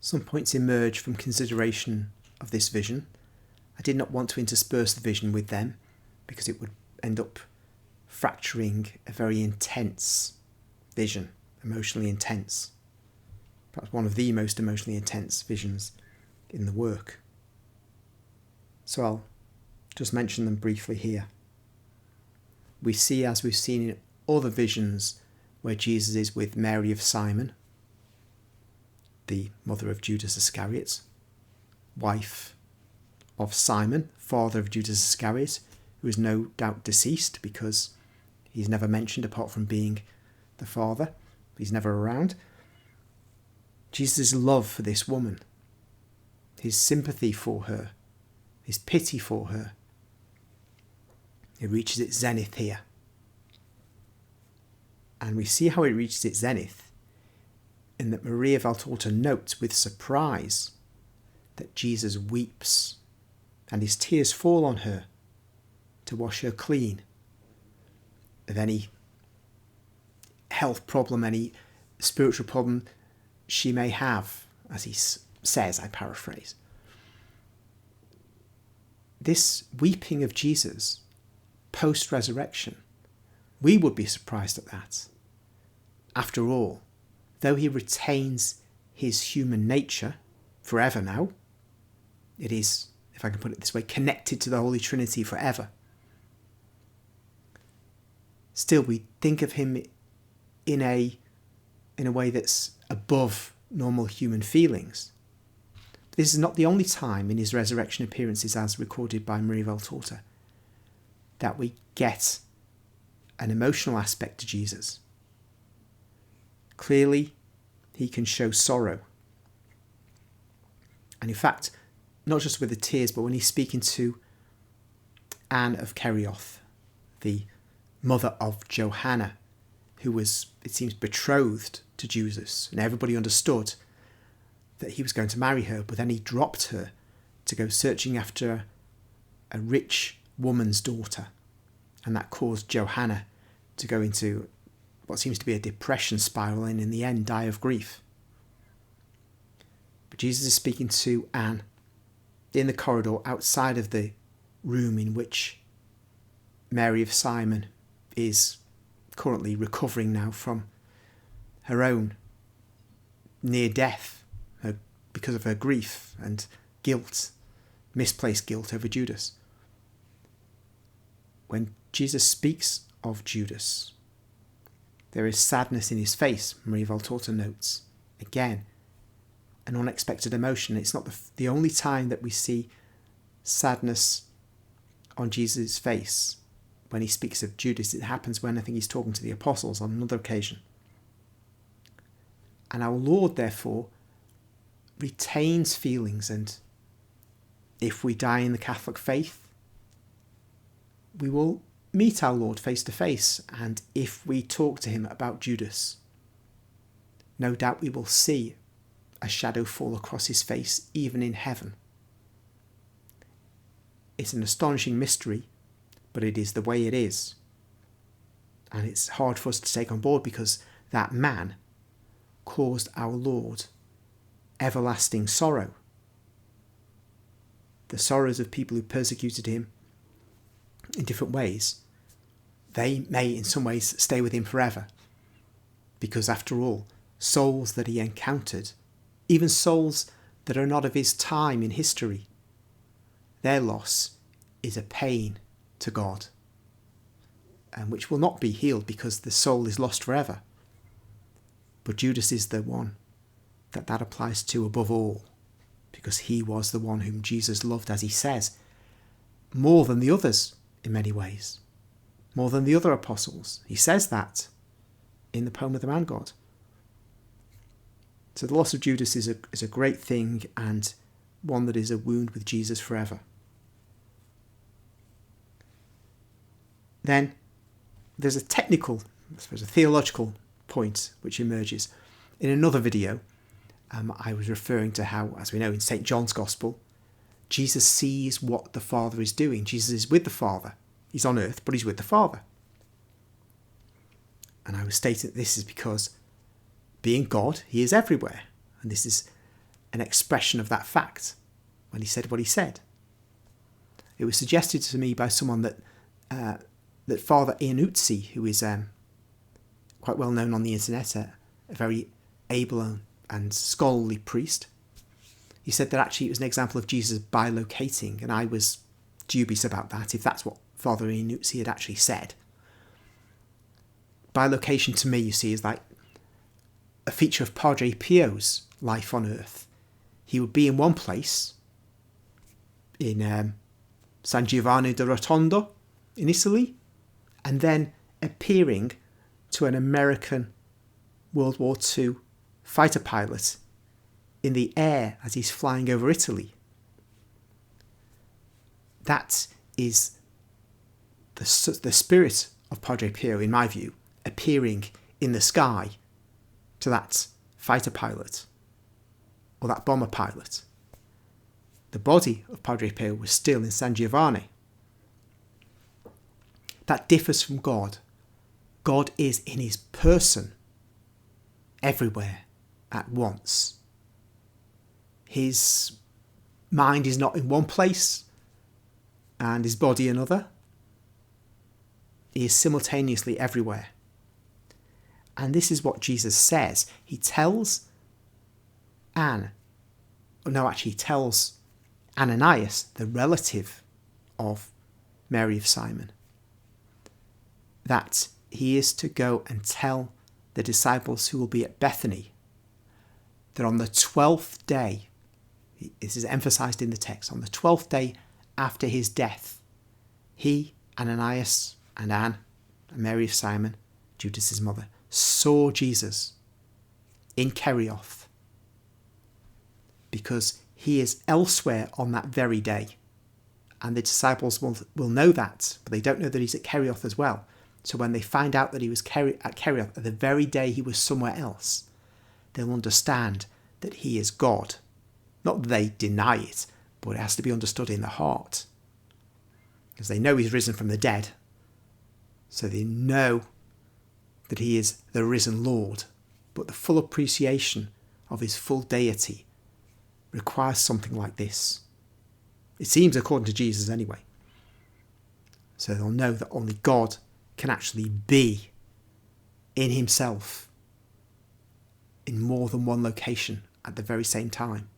Some points emerge from consideration of this vision. I did not want to intersperse the vision with them because it would end up fracturing a very intense vision, emotionally intense. Perhaps one of the most emotionally intense visions in the work. So I'll just mention them briefly here. We see, as we've seen in other visions, where Jesus is with Mary of Simon, the mother of Judas Iscariot, wife of Simon, father of Judas Iscariot, who is no doubt deceased because he's never mentioned apart from being the father. He's never around. Jesus' love for this woman, his sympathy for her, his pity for her, it reaches its zenith here. And we see how it reaches its zenith in that Maria Valtorta notes with surprise that Jesus weeps and his tears fall on her to wash her clean of any health problem, any spiritual problem she may have, as he says, I paraphrase. This weeping of Jesus post-resurrection, we would be surprised at that. After all, though he retains his human nature forever now, it is, if I can put it this way, connected to the Holy Trinity forever. Still, we think of him in a way that's above normal human feelings. This is not the only time in his resurrection appearances, as recorded by Maria Valtorta, that we get an emotional aspect to Jesus. Clearly, he can show sorrow. And in fact, not just with the tears, but when he's speaking to Anne of Kerioth, the mother of Johanna, who was, it seems, betrothed to Jesus, and everybody understood that he was going to marry her, but then he dropped her to go searching after a rich woman's daughter, and that caused Johanna to go into what seems to be a depression spiral and in the end die of grief. But Jesus is speaking to Anne in the corridor outside of the room in which Mary of Simon is currently recovering now from her own near death because of her grief and guilt, misplaced guilt over Judas. When Jesus speaks of Judas, there is sadness in his face, Maria Valtorta notes. Again, an unexpected emotion. It's not the only time that we see sadness on Jesus' face when he speaks of Judas. It happens when I think he's talking to the apostles on another occasion. And our Lord, therefore, retains feelings, and if we die in the Catholic faith, we will meet our Lord face to face, and if we talk to him about Judas, no doubt we will see a shadow fall across his face even in heaven. It's an astonishing mystery, but it is the way it is. And it's hard for us to take on board because that man caused our Lord everlasting sorrow. The sorrows of people who persecuted him in different ways, they may in some ways stay with him forever. Because after all, souls that he encountered, even souls that are not of his time in history, their loss is a pain to God, and which will not be healed because the soul is lost forever. But Judas is the one that applies to above all, because he was the one whom Jesus loved, as he says, more than the others in many ways, more than the other apostles. He says that in the poem of the Man God. So the loss of Judas is a great thing, and one that is a wound with Jesus forever. Then there's a technical, I suppose a theological point which emerges. In another video, I was referring to how, as we know in St. John's Gospel, Jesus sees what the Father is doing. Jesus is with the Father. He's on earth, but he's with the Father. And I was stating that this is because, being God, he is everywhere. And this is an expression of that fact when he said what he said. It was suggested to me by someone that Father Iannuzzi, who is quite well known on the internet, a very able and scholarly priest, he said that actually it was an example of Jesus bilocating, and I was dubious about that, if that's what Father Iannuzzi had actually said. Bilocation to me, you see, is like a feature of Padre Pio's life on earth. He would be in one place, in San Giovanni da Rotondo in Italy, and then appearing to an American World War II fighter pilot in the air as he's flying over Italy. That is the spirit of Padre Pio, in my view, appearing in the sky to that fighter pilot or that bomber pilot. The body of Padre Pio was still in San Giovanni. That differs from God. God is in his person, everywhere, at once. His mind is not in one place and his body another. He is simultaneously everywhere. And this is what Jesus says. He tells he tells Ananias, the relative of Mary of Simon, that he is to go and tell the disciples who will be at Bethany that on the 12th day, this is emphasized in the text, on the 12th day after his death, he, Ananias, and Anne, and Mary of Simon, Judas' mother, saw Jesus in Kerioth, because he is elsewhere on that very day. And the disciples will know that, but they don't know that he's at Kerioth as well. So when they find out that he was at Kerioth at the very day he was somewhere else, they'll understand that he is God. Not that they deny it, but it has to be understood in the heart. Because they know he's risen from the dead. So they know that he is the risen Lord. But the full appreciation of his full deity requires something like this. It seems according to Jesus anyway. So they'll know that only God can actually be in himself in more than one location at the very same time.